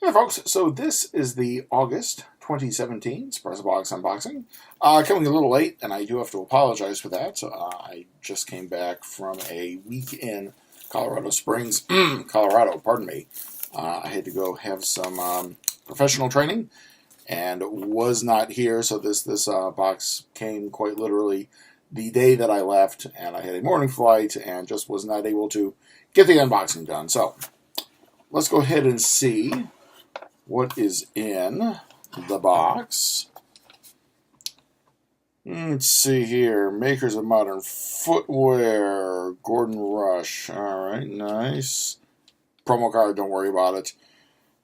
Hi folks, so this is the August 2017 Sprezzabox unboxing. Coming a little late, and I do have to apologize for that. I just came back from a week in Colorado Springs, Colorado, pardon me. I had to go have some professional training and was not here, so this box came quite literally the day that I left, and I had a morning flight and just was not able to get the unboxing done. So let's go ahead and see what is in the box. Let's see here. Makers of Modern Footwear. Gordon Rush. Alright, nice. Promo card, don't worry about it.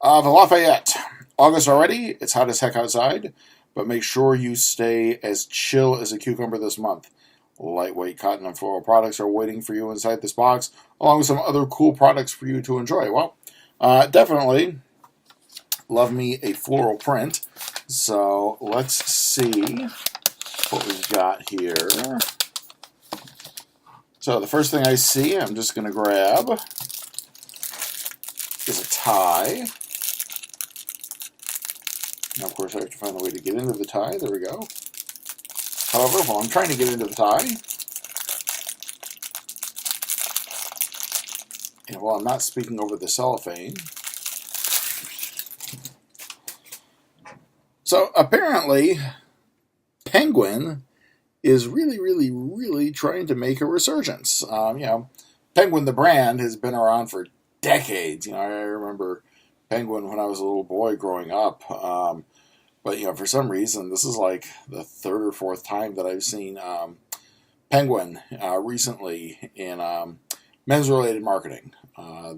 The Lafayette. August already. It's hot as heck outside, but make sure you stay as chill as a cucumber this month. Lightweight cotton and floral products are waiting for you inside this box, along with some other cool products for you to enjoy. Well, definitely love me a floral print. So let's see what we've got here. So the first thing I see, I'm just going to grab, is a tie. Now, of course, I have to find a way to get into the tie. There we go. However, while I'm trying to get into the tie, and while I'm not speaking over the cellophane, so apparently, Penguin is really trying to make a resurgence. Penguin the brand has been around for decades. I remember Penguin when I was a little boy growing up. But for some reason, this is like the third or fourth time that I've seen Penguin recently in men's-related marketing.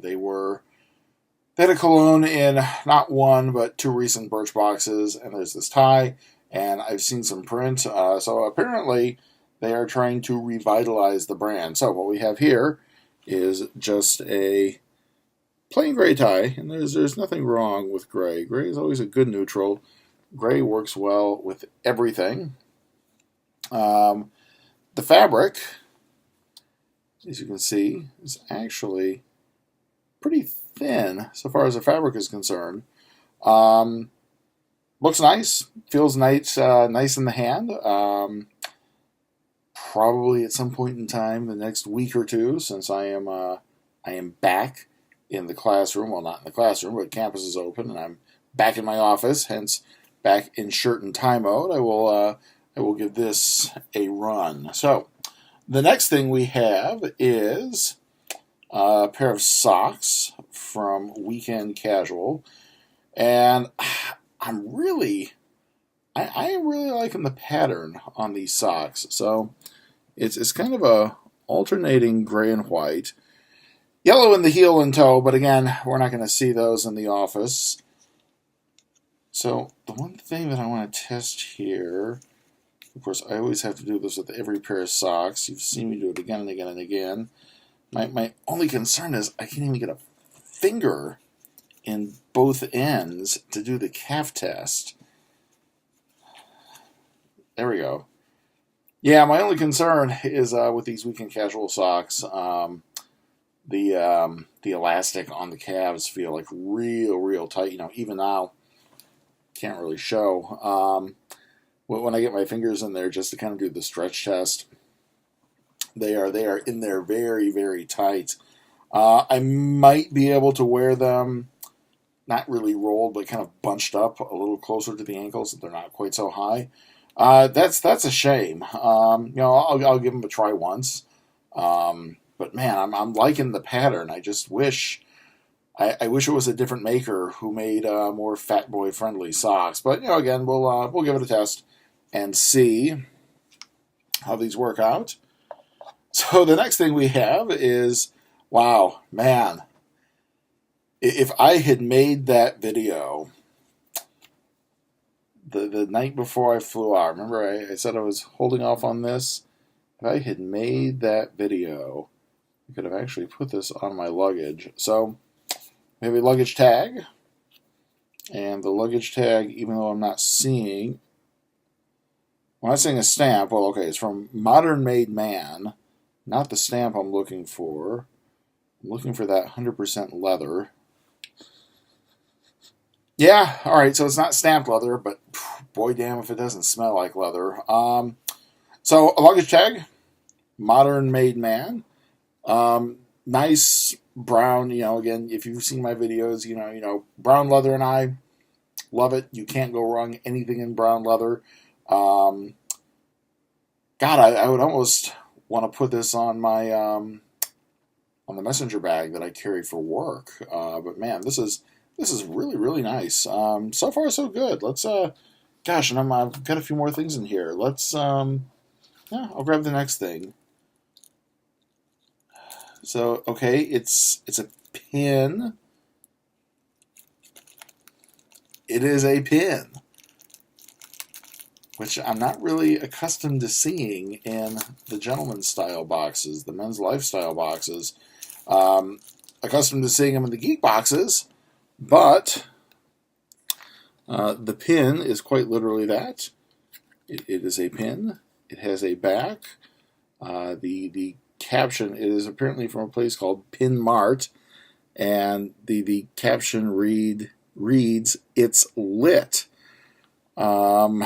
They had a cologne in not one, but two recent Birchboxes, and there's this tie, and I've seen some print. So apparently, they are trying to revitalize the brand. So what we have here is just a plain gray tie, and there's nothing wrong with gray. Gray is always a good neutral. Gray works well with everything. The fabric, as you can see, is actually pretty thin so far as the fabric is concerned. Looks nice, feels nice in the hand. Probably at some point in time, the next week or two, since I am back in the classroom. Well, not in the classroom, but campus is open, and I'm back in my office. Hence, back in shirt and tie mode. I will give this a run. So, the next thing we have is a pair of socks from Weekend Casual, and I am really liking the pattern on these socks. So it's kind of a alternating gray and white, yellow in the heel and toe, but again, we're not going to see those in the office. So the one thing that I want to test here, of course, I always have to do this with every pair of socks. You've seen me do it again and again and again. My only concern is I can't even get a finger in both ends to do the calf test. There we go. Yeah, my only concern is with these Weekend Casual socks, the elastic on the calves feel like real tight. Even now, can't really show. When I get my fingers in there just to kind of do the stretch test, they are in there very tight. I might be able to wear them not really rolled, but kind of bunched up a little closer to the ankles, so they're not quite so high. That's a shame. I'll give them a try once. But man, I'm liking the pattern. I just wish I wish it was a different maker who made more fat boy friendly socks. But again, we'll give it a test and see how these work out. So the next thing we have is, wow, man, if I had made that video the night before I flew out, remember I said I was holding off on this? If I had made that video, I could have actually put this on my luggage. So we have a luggage tag, and the luggage tag, even though I'm not seeing a stamp, well, okay, it's from Modern Made Man, not the stamp I'm looking for. I'm looking for that 100% leather. Yeah, all right. So it's not stamped leather, but boy, damn if it doesn't smell like leather. So a luggage tag, modern made man. Nice brown. Again, if you've seen my videos, brown leather, and I love it. You can't go wrong. Anything in brown leather. Um, God, I would almost want to put this on my on the messenger bag that I carry for work. But man, this is really really nice. So far so good. Let's gosh, and I've got a few more things in here. Let's yeah, I'll grab the next thing. So okay, it's a pin. It is a pin, which I'm not really accustomed to seeing in the gentleman's style boxes, the men's lifestyle boxes. Um, Accustomed to seeing them in the geek boxes, but the pin is quite literally that. It is a pin. It has a back. The caption is apparently from a place called Pin Mart, and the caption reads "It's lit." Um,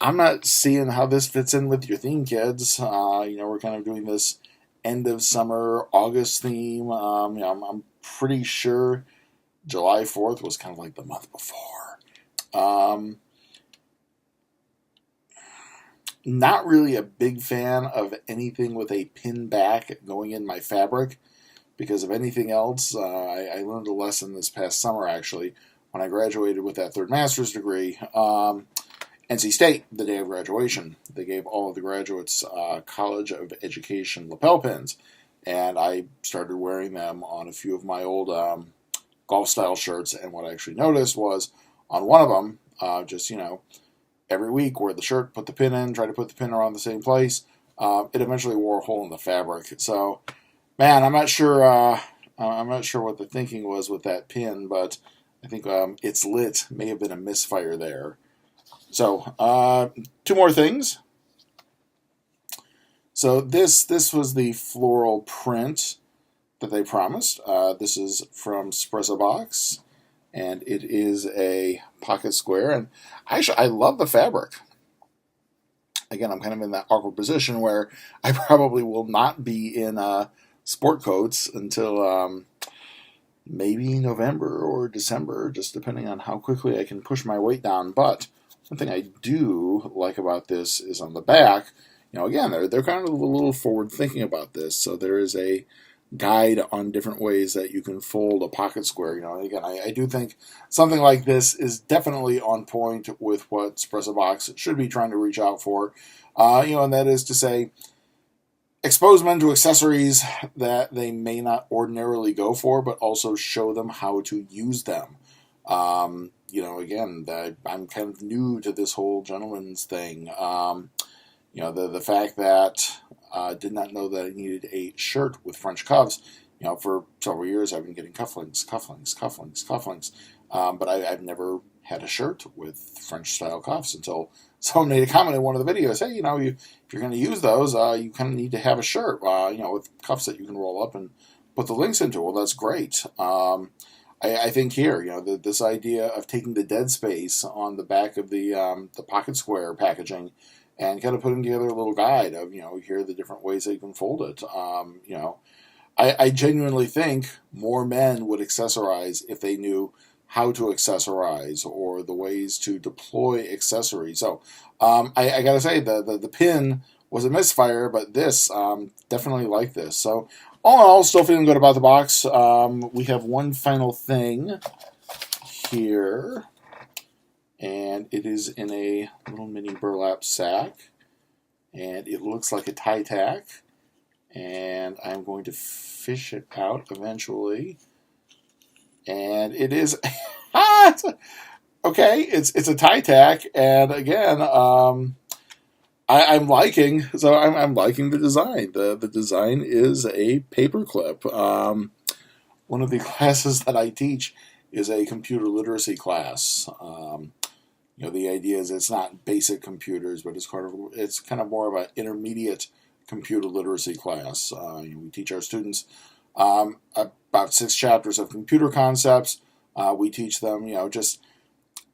I'm not seeing how this fits in with your theme, kids. We're kind of doing this end of summer August theme. I'm pretty sure July 4th was kind of like the month before. Not really a big fan of anything with a pin back going in my fabric, because if anything else, I learned a lesson this past summer actually when I graduated with that third master's degree. NC State, the day of graduation, they gave all of the graduates College of Education lapel pins, and I started wearing them on a few of my old golf style shirts. And what I actually noticed was on one of them, every week wear the shirt, put the pin in, try to put the pin around the same place. It eventually wore a hole in the fabric. So, man, I'm not sure. I'm not sure what the thinking was with that pin, but I think "It's lit" may have been a misfire there. So, two more things. So this was the floral print that they promised. This is from Sprezzabox, and it is a pocket square. And actually, I love the fabric. Again, I'm kind of in that awkward position where I probably will not be in sport coats until maybe November or December, just depending on how quickly I can push my weight down. But one thing I do like about this is on the back, again, they're kind of a little forward thinking about this. So there is a guide on different ways that you can fold a pocket square. Again, I do think something like this is definitely on point with what Sprezzabox should be trying to reach out for. And that is to say, expose men to accessories that they may not ordinarily go for, but also show them how to use them. Again, I'm kind of new to this whole gentleman's thing. The fact that I did not know that I needed a shirt with French cuffs. For several years I've been getting cufflinks. But I've never had a shirt with French style cuffs until someone made a comment in one of the videos. Hey, if you're going to use those, you kind of need to have a shirt, with cuffs that you can roll up and put the links into. Well, that's great. I think here, this idea of taking the dead space on the back of the pocket square packaging and kind of putting together a little guide of, here are the different ways that you can fold it. I genuinely think more men would accessorize if they knew how to accessorize or the ways to deploy accessories. So I got to say, the pin was a misfire, but this, definitely like this. So all in all, still feeling good about the box. We have one final thing here, and it is in a little mini burlap sack, and it looks like a tie tack, and I'm going to fish it out eventually, and it is okay. It's a tie tack, and again, I'm liking the design. The design is a paper clip. One of the classes that I teach is a computer literacy class. The idea is it's not basic computers, but it's kind of more of an intermediate computer literacy class. We teach our students about 6 chapters of computer concepts, We teach them, just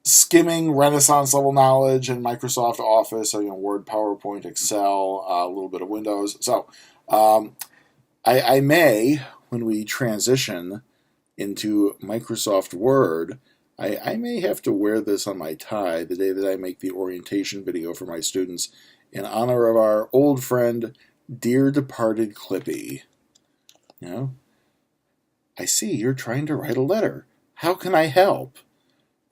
skimming Renaissance level knowledge in Microsoft Office, so Word, PowerPoint, Excel, a little bit of Windows. So I may, when we transition into Microsoft Word, I may have to wear this on my tie the day that I make the orientation video for my students in honor of our old friend, dear departed Clippy. I see you're trying to write a letter. How can I help?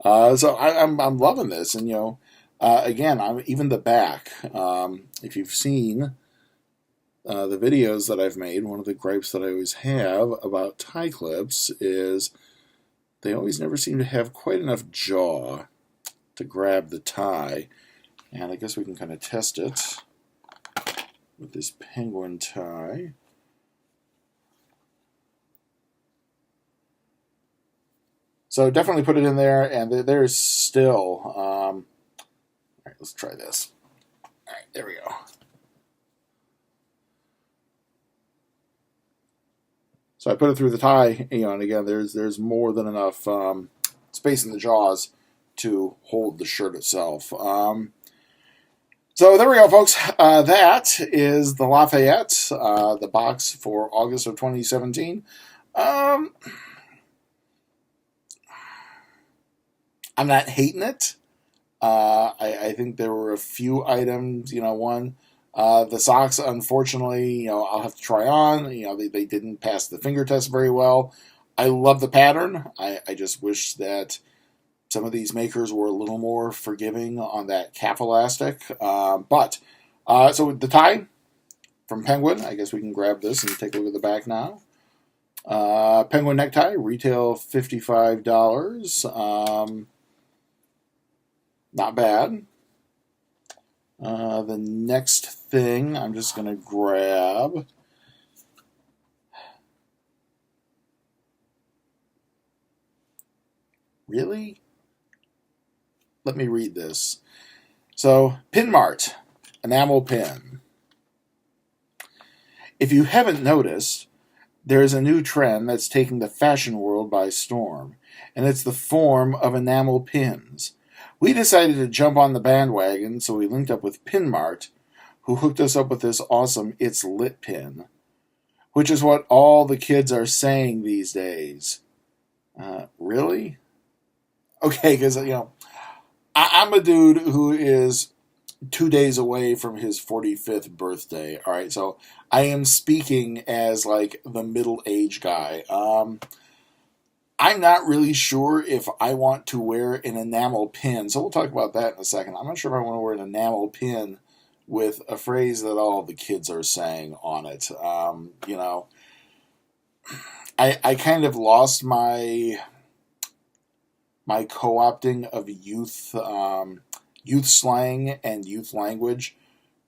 So I'm loving this, and again, even the back. If you've seen the videos that I've made, one of the gripes that I always have about tie clips is they always never seem to have quite enough jaw to grab the tie, and I guess we can kind of test it with this penguin tie. So definitely put it in there, and there's still, all right, let's try this. All right, there we go. So I put it through the tie, and again, there's more than enough space in the jaws to hold the shirt itself. So there we go, folks. That is the Lafayette, the box for August of 2017. I'm not hating it. I think there were a few items, one, the socks, unfortunately, I'll have to try on. They didn't pass the finger test very well. I love the pattern. I just wish that some of these makers were a little more forgiving on that calf elastic. So the tie from Penguin, I guess we can grab this and take a look at the back now. Penguin necktie, retail $55. Not bad. The next thing I'm just going to grab. Really? Let me read this. So, Pin Mart, Enamel Pin. If you haven't noticed, there's a new trend that's taking the fashion world by storm, and it's the form of enamel pins. We decided to jump on the bandwagon, so we linked up with Pin Mart, who hooked us up with this awesome It's Lit pin, which is what all the kids are saying these days. Really? Okay, because, I'm a dude who is 2 days away from his 45th birthday, all right? So I am speaking as, the middle-aged guy. I'm not really sure if I want to wear an enamel pin, so we'll talk about that in a second. I'm not sure if I want to wear an enamel pin with a phrase that all the kids are saying on it. I kind of lost my co-opting of youth slang and youth language,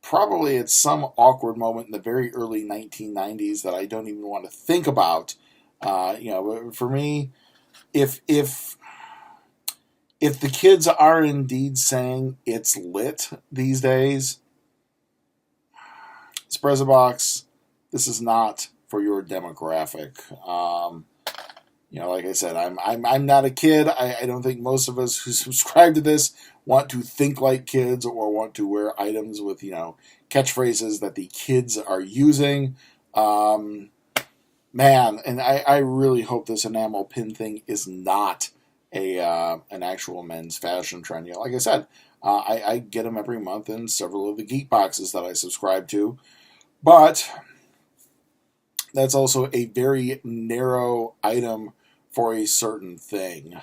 probably at some awkward moment in the very early 1990s that I don't even want to think about. For me, if the kids are indeed saying it's lit these days, Sprezzabox, this is not for your demographic. Like I said, I'm not a kid. I don't think most of us who subscribe to this want to think like kids or want to wear items with catchphrases that the kids are using. Man, and I really hope this enamel pin thing is not an actual men's fashion trend. Like I said, I get them every month in several of the geek boxes that I subscribe to, but that's also a very narrow item for a certain thing.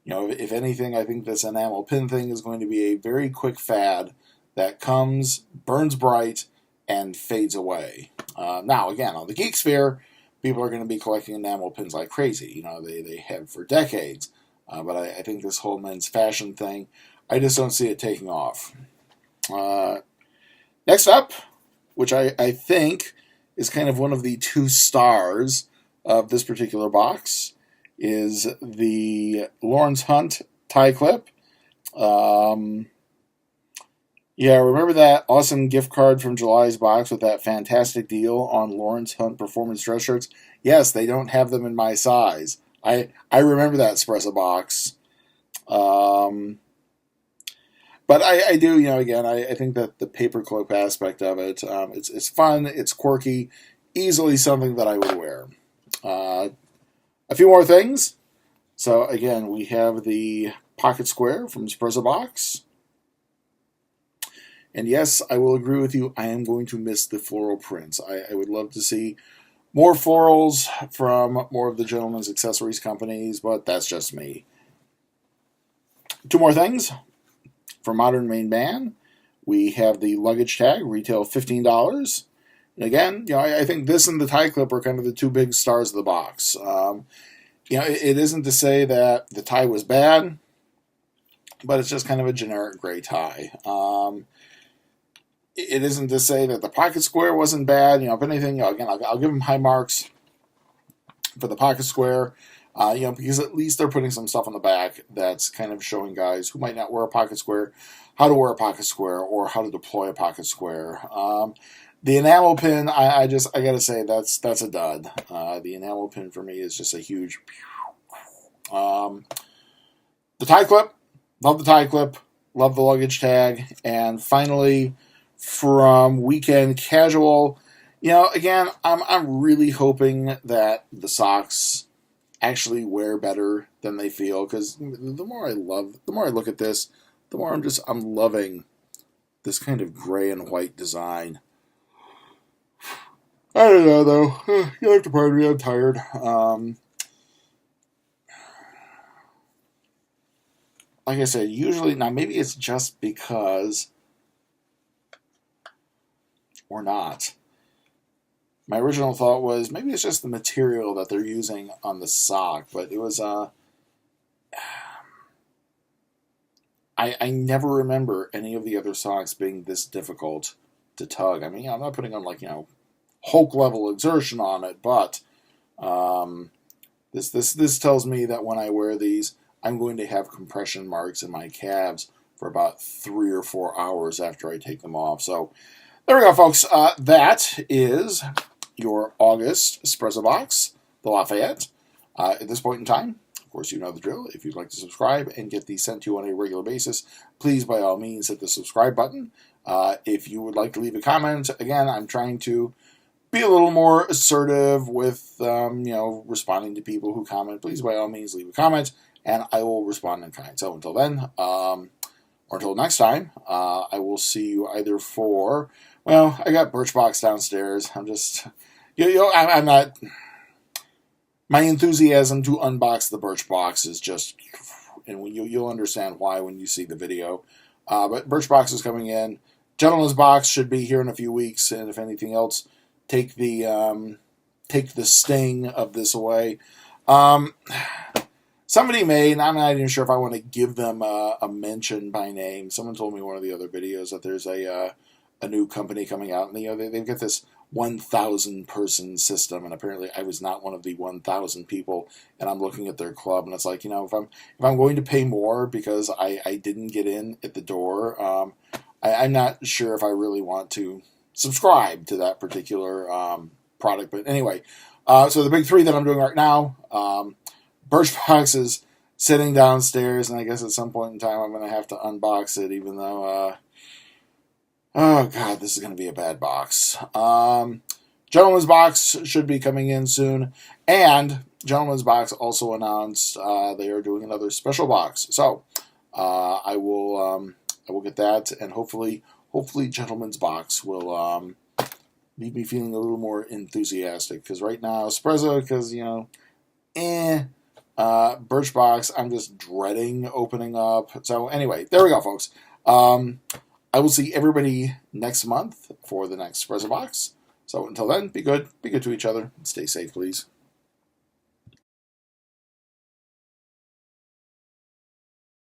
If anything, I think this enamel pin thing is going to be a very quick fad that comes, burns bright, and fades away. Now, again, on the geek sphere, people are going to be collecting enamel pins like crazy. They have for decades. But I think this whole men's fashion thing, I just don't see it taking off. Next up, which I think is kind of one of the two stars of this particular box, is the Lorenz Hunt tie clip. Remember that awesome gift card from July's box with that fantastic deal on Lorenz Hunt performance dress shirts? Yes, they don't have them in my size. I remember that Sprezzabox. But I do, again, I think that the paperclip aspect of it, it's fun, it's quirky, easily something that I would wear. A few more things. So again, we have the pocket square from Sprezzabox. And yes, I will agree with you, I am going to miss the floral prints. I would love to see more florals from more of the gentleman's accessories companies, but that's just me. Two more things. For Modern Main Man, we have the luggage tag, retail $15. And again, I think this and the tie clip are kind of the two big stars of the box. It isn't to say that the tie was bad, but it's just kind of a generic gray tie. It isn't to say that the pocket square wasn't bad. If anything, again, I'll give them high marks for the pocket square. Because at least they're putting some stuff on the back that's kind of showing guys who might not wear a pocket square how to wear a pocket square or how to deploy a pocket square. The enamel pin, I gotta say that's a dud. The enamel pin for me is just a huge. The tie clip, love the tie clip, love the luggage tag, and finally from Weekend Casual, again, I'm really hoping that the socks actually wear better than they feel, because the more I look at this, the more I'm loving this kind of gray and white design. I don't know though. You'll have to pardon me, I'm tired. Like I said, usually, now maybe it's just because or not. My original thought was maybe it's just the material that they're using on the sock, but it was I never remember any of the other socks being this difficult to tug. I mean, I'm not putting on Hulk level exertion on it, but this tells me that when I wear these, I'm going to have compression marks in my calves for about 3 or 4 hours after I take them off. So there we go, folks. That is your August Sprezzabox, the Lafayette. At this point in time, of course, you know the drill. If you'd like to subscribe and get these sent to you on a regular basis, please, by all means, hit the subscribe button. If you would like to leave a comment, again, I'm trying to be a little more assertive with, responding to people who comment. Please, by all means, leave a comment, and I will respond in kind. So until then, or until next time, I will see you either for, I got Birchbox downstairs. I'm not. My enthusiasm to unbox the Birchbox is just, and you'll understand why when you see the video. But Birchbox is coming in. Gentleman's Box should be here in a few weeks, and if anything else, take the sting of this away. Somebody made, and I'm not even sure if I want to give them a mention by name. Someone told me in one of the other videos that there's a new company coming out, and they've got this 1,000 person system, and apparently I was not one of the 1,000 people, and I'm looking at their club, and it's like, if I'm going to pay more because I didn't get in at the door, I'm not sure if I really want to subscribe to that particular product. But anyway, so the big three that I'm doing right now, Birchbox is sitting downstairs, and I guess at some point in time I'm going to have to unbox it, even though oh god, this is going to be a bad box. Gentleman's Box should be coming in soon, and Gentleman's Box also announced they are doing another special box. So I will get that, and hopefully Gentleman's Box will leave me feeling a little more enthusiastic. Because right now, Sprezza, because Birchbox, I'm just dreading opening up. So anyway, there we go, folks. I will see everybody next month for the next Sprezzabox. So until then, be good to each other, and stay safe, please.